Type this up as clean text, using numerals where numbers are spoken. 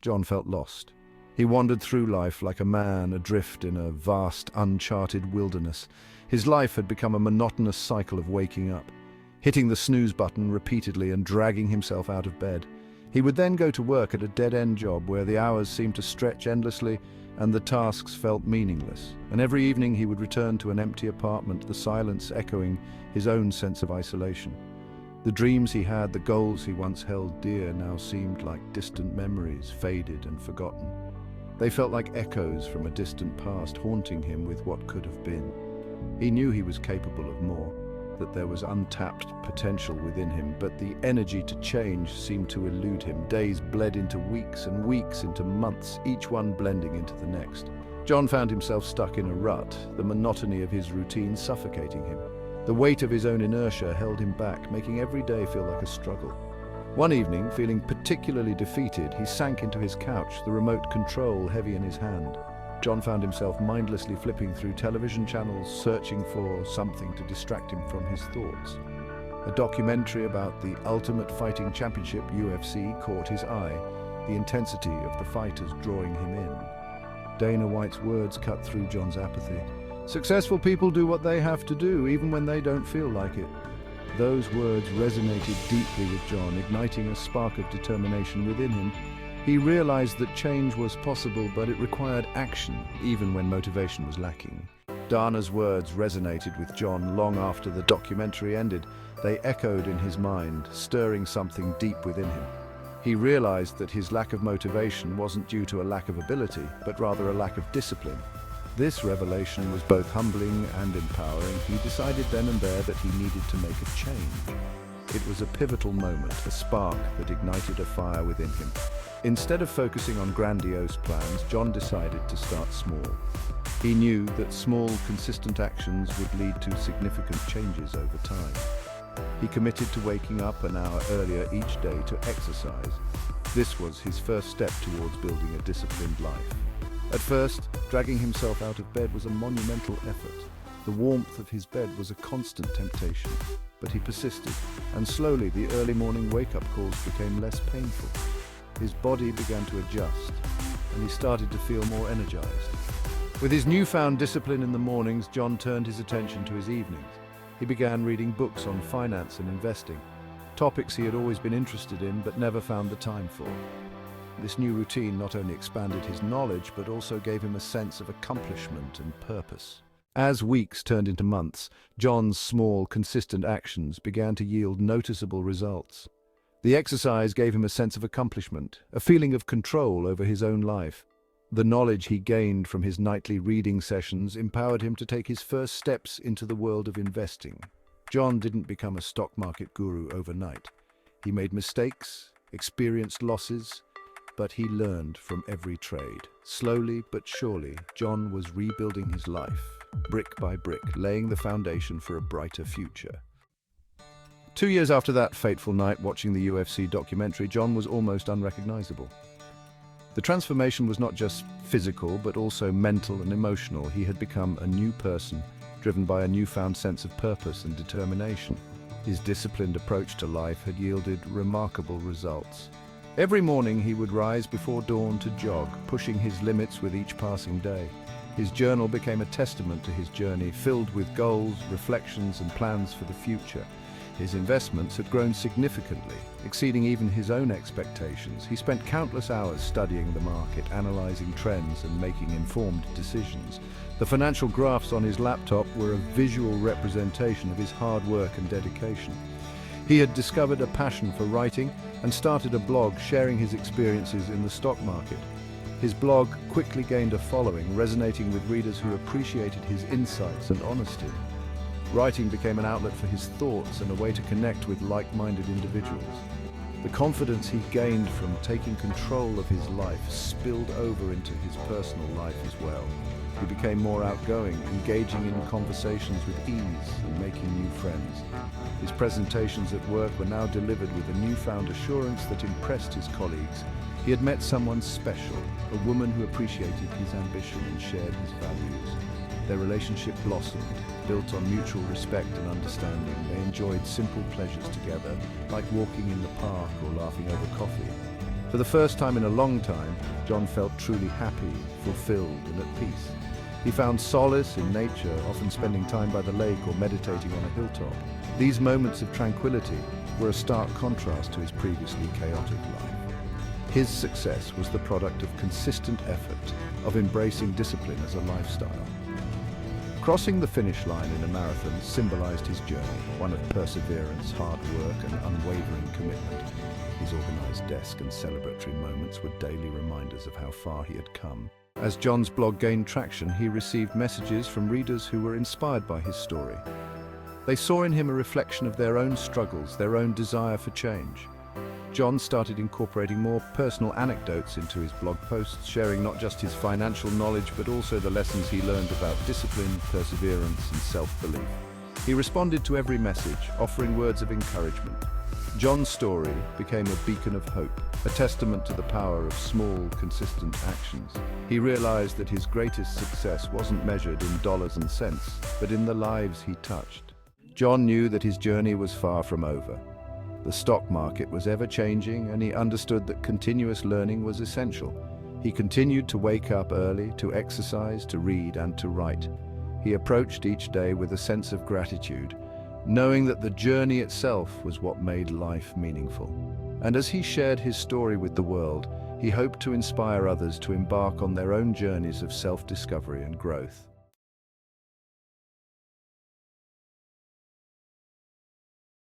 John felt lost. He wandered through life like a man adrift in a vast, uncharted wilderness. His life had become a monotonous cycle of waking up, hitting the snooze button repeatedly and dragging himself out of bed. He would then go to work at a dead-end job where the hours seemed to stretch endlessly and the tasks felt meaningless. And every evening he would return to an empty apartment, the silence echoing his own sense of isolation. The dreams he had, the goals he once held dear, now seemed like distant memories, faded and forgotten. They felt like echoes from a distant past, haunting him with what could have been. He knew he was capable of more, that there was untapped potential within him, but the energy to change seemed to elude him. Days bled into weeks and weeks into months, each one blending into the next. John found himself stuck in a rut, the monotony of his routine suffocating him. The weight of his own inertia held him back, making every day feel like a struggle. One evening, feeling particularly defeated, he sank into his couch, the remote control heavy in his hand. John found himself mindlessly flipping through television channels, searching for something to distract him from his thoughts. A documentary about the Ultimate Fighting Championship, UFC, caught his eye, the intensity of the fighters drawing him in. Dana White's words cut through John's apathy. "Successful people do what they have to do, even when they don't feel like it." Those words resonated deeply with John, igniting a spark of determination within him. He realized that change was possible, but it required action, even when motivation was lacking. Dana's words resonated with John long after the documentary ended. They echoed in his mind, stirring something deep within him. He realized that his lack of motivation wasn't due to a lack of ability, but rather a lack of discipline. This revelation was both humbling and empowering. He decided then and there that he needed to make a change. It was a pivotal moment, a spark that ignited a fire within him. Instead of focusing on grandiose plans, John decided to start small. He knew that small, consistent actions would lead to significant changes over time. He committed to waking up an hour earlier each day to exercise. This was his first step towards building a disciplined life. At first, dragging himself out of bed was a monumental effort. The warmth of his bed was a constant temptation, but he persisted, and slowly the early morning wake-up calls became less painful. His body began to adjust, and he started to feel more energized. With his newfound discipline in the mornings, John turned his attention to his evenings. He began reading books on finance and investing, topics he had always been interested in but never found the time for. This new routine not only expanded his knowledge, but also gave him a sense of accomplishment and purpose. As weeks turned into months, John's small, consistent actions began to yield noticeable results. The exercise gave him a sense of accomplishment, a feeling of control over his own life. The knowledge he gained from his nightly reading sessions empowered him to take his first steps into the world of investing. John didn't become a stock market guru overnight. He made mistakes, experienced losses, but he learned from every trade. Slowly but surely, John was rebuilding his life, brick by brick, laying the foundation for a brighter future. 2 years after that fateful night watching the UFC documentary, John was almost unrecognizable. The transformation was not just physical, but also mental and emotional. He had become a new person, driven by a newfound sense of purpose and determination. His disciplined approach to life had yielded remarkable results. Every morning he would rise before dawn to jog, pushing his limits with each passing day. His journal became a testament to his journey, filled with goals, reflections, and plans for the future. His investments had grown significantly, exceeding even his own expectations. He spent countless hours studying the market, analyzing trends, and making informed decisions. The financial graphs on his laptop were a visual representation of his hard work and dedication. He had discovered a passion for writing and started a blog sharing his experiences in the stock market. His blog quickly gained a following, resonating with readers who appreciated his insights and honesty. Writing became an outlet for his thoughts and a way to connect with like-minded individuals. The confidence he gained from taking control of his life spilled over into his personal life as well. He became more outgoing, engaging in conversations with ease and making new friends. His presentations at work were now delivered with a newfound assurance that impressed his colleagues. He had met someone special, a woman who appreciated his ambition and shared his values. Their relationship blossomed, built on mutual respect and understanding. They enjoyed simple pleasures together, like walking in the park or laughing over coffee. For the first time in a long time, John felt truly happy, fulfilled, and at peace. He found solace in nature, often spending time by the lake or meditating on a hilltop. These moments of tranquility were a stark contrast to his previously chaotic life. His success was the product of consistent effort, of embracing discipline as a lifestyle. Crossing the finish line in a marathon symbolized his journey, one of perseverance, hard work, and unwavering commitment. His organized desk and celebratory moments were daily reminders of how far he had come. As John's blog gained traction, he received messages from readers who were inspired by his story. They saw in him a reflection of their own struggles, their own desire for change. John started incorporating more personal anecdotes into his blog posts, sharing not just his financial knowledge but also the lessons he learned about discipline, perseverance, and self-belief. He responded to every message, offering words of encouragement. John's story became a beacon of hope, a testament to the power of small, consistent actions. He realized that his greatest success wasn't measured in dollars and cents, but in the lives he touched. John knew that his journey was far from over. The stock market was ever-changing, and he understood that continuous learning was essential. He continued to wake up early, to exercise, to read, and to write. He approached each day with a sense of gratitude, knowing that the journey itself was what made life meaningful. And as he shared his story with the world, he hoped to inspire others to embark on their own journeys of self-discovery and growth.